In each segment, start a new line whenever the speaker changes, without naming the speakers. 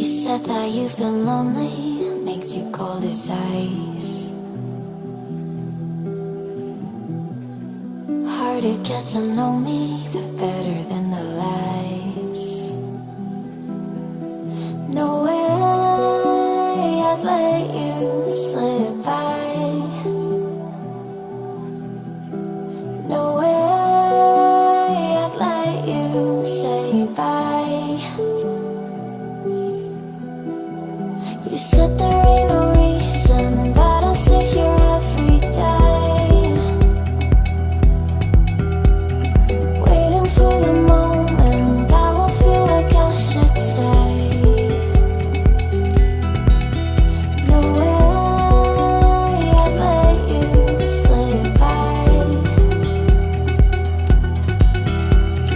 said that you've been lonely, makes you cold as ice. Hard to get to know me, but better than the lies. No way I'd let you slip by. No way I'd let you say bye. You said there ain't no reason, but I'll sit here every day, waiting for the moment I won't feel like I should stay. No way I'd let you slip by.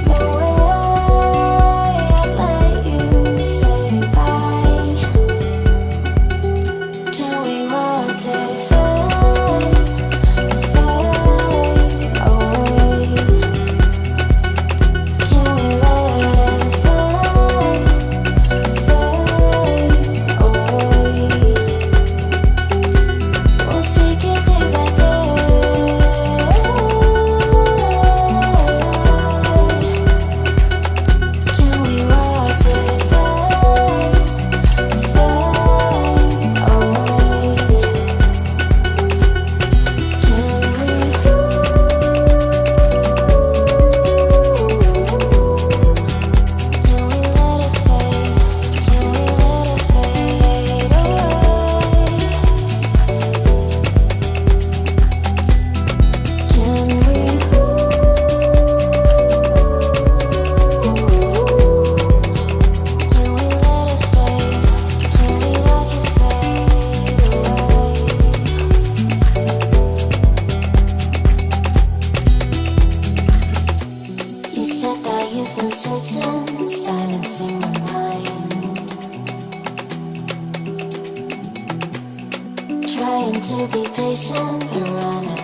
No way I'd let you say bye. Can we watch it fade, fade away? Can we let it fade, fade away? We'll take it day by day. Can we watch it fade, fade away? You said that you've been searching, silencing my mind, trying to be patient but running